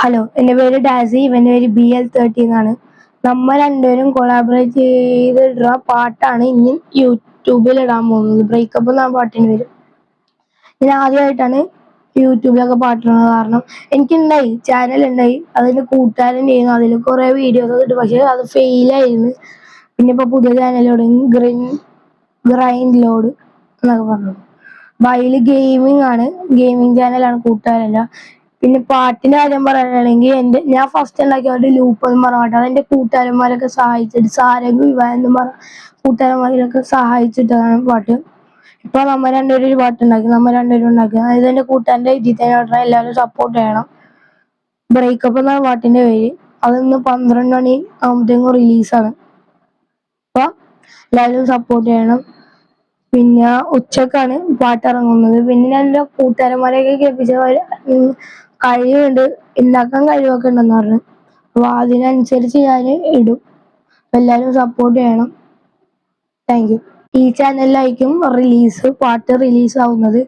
Hello, എൻ്റെ പേര് Darcy. ഇവൻ്റെ പേര് BL13 എന്നാണ്. നമ്മൾ രണ്ടുപേരും കൊളാബറേറ്റ് ചെയ്തിടുന്ന പാട്ടാണ് ഇനി യൂട്യൂബിൽ ഇടാൻ പോകുന്നത്. ബ്രേക്കപ്പ് എന്നാണ് പാട്ടിന് പേര്. ഞാൻ ആദ്യമായിട്ടാണ് യൂട്യൂബിലൊക്കെ പാട്ടിടുന്നത്. കാരണം എനിക്കുണ്ടായി, ചാനലുണ്ടായി, അതിന് കൂട്ടുകാരൻ ചെയ്യുന്നു, അതിൽ കുറേ വീഡിയോസ് കിട്ടും. പക്ഷേ അത് ഫെയിലായിരുന്നു. പിന്നെ ഇപ്പോൾ പുതിയ ചാനൽ തുടങ്ങി, ഗ്രൈൻഡ് ലോഡ് എന്നൊക്കെ പറഞ്ഞു. അപ്പോൾ അതിൽ ഗെയിമിംഗ് ആണ്, ഗെയിമിംഗ് ചാനലാണ്, കൂട്ടുകാരല്ല. പിന്നെ പാട്ടിൻ്റെ കാര്യം പറയുകയാണെങ്കിൽ ഞാൻ ഫസ്റ്റ് ഉണ്ടാക്കിയ ഒരു ലൂപ്പ് എന്ന് പറഞ്ഞ പാട്ടാണ്. അതെൻ്റെ കൂട്ടുകാരന്മാരൊക്കെ സഹായിച്ചിട്ട്, സാരംഗ് വിവാൻ എന്ന് പറഞ്ഞ കൂട്ടുകാരന്മാരൊക്കെ സഹായിച്ചിട്ടാണ് പാട്ട്. ഇപ്പോൾ നമ്മൾ രണ്ടുപേരും ഒരു പാട്ടുണ്ടാക്കി, അതായത് എൻ്റെ കൂട്ടുകാരൻ്റെ ഇതിൽ എല്ലാവരും സപ്പോർട്ട് ചെയ്യണം. ബ്രേക്കപ്പ് എന്നാണ് പാട്ടിൻ്റെ പേര്. അതിന്ന് 12 മണി ആകുമ്പോഴത്തേക്കും റിലീസാണ്. അപ്പോൾ എല്ലാവരും സപ്പോർട്ട് ചെയ്യണം. പിന്നെ ഉച്ചക്കാണ് പാട്ട് ഇറങ്ങുന്നത്. പിന്നെ ഞാൻ എൻ്റെ കൂട്ടുകാരന്മാരെയൊക്കെ കേൾപ്പിച്ച കഴിവുണ്ട്, ഉണ്ടാക്കാൻ കഴിവൊക്കെ ഉണ്ടെന്ന് പറഞ്ഞു. അപ്പോൾ അതിനനുസരിച്ച് ഞാൻ ഇടും. അപ്പോൾ എല്ലാവരും സപ്പോർട്ട് ചെയ്യണം. Thank you. ഈ ചാനലിലായിരിക്കും പാട്ട് റിലീസാവുന്നത്.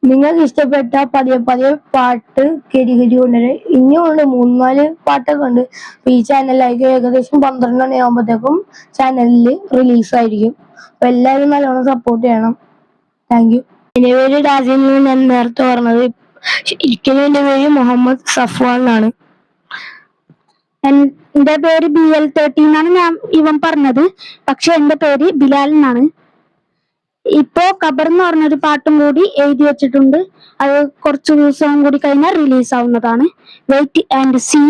നിങ്ങൾക്ക് ഇഷ്ടപ്പെട്ട പതിയെ പതിയെ പാട്ട് കയറ്റി കൊണ്ടുവരും. ഇനിയും ഉണ്ട്, 3-4 പാട്ടൊക്കെ ഉണ്ട്. അപ്പോൾ ഈ ചാനലിലായിരിക്കും ഏകദേശം 12 മണിയാകുമ്പോഴത്തേക്കും ചാനലിൽ റിലീസായിരിക്കും. അപ്പോൾ എല്ലാവരും നല്ലോണം സപ്പോർട്ട് ചെയ്യണം. Thank you. എൻ്റെ പേര് ഡാസി എന്ന് ഞാൻ നേരത്തെ പറഞ്ഞത്. ശരിക്കും എൻ്റെ പേര് മുഹമ്മദ് സഫ്വാൻ എന്നാണ്. എന്റെ പേര് BL13 എന്നാണ് ഇവൻ പറഞ്ഞത്. പക്ഷെ എന്റെ പേര് ബിലാൽ എന്നാണ്. ഇപ്പോ ഖബർ എന്ന് പറഞ്ഞൊരു പാട്ടും കൂടി എഴുതി വെച്ചിട്ടുണ്ട്. അത് കുറച്ച് ദിവസം കൂടി കഴിഞ്ഞാൽ റിലീസ് ആവുന്നതാണ്. Wait and see.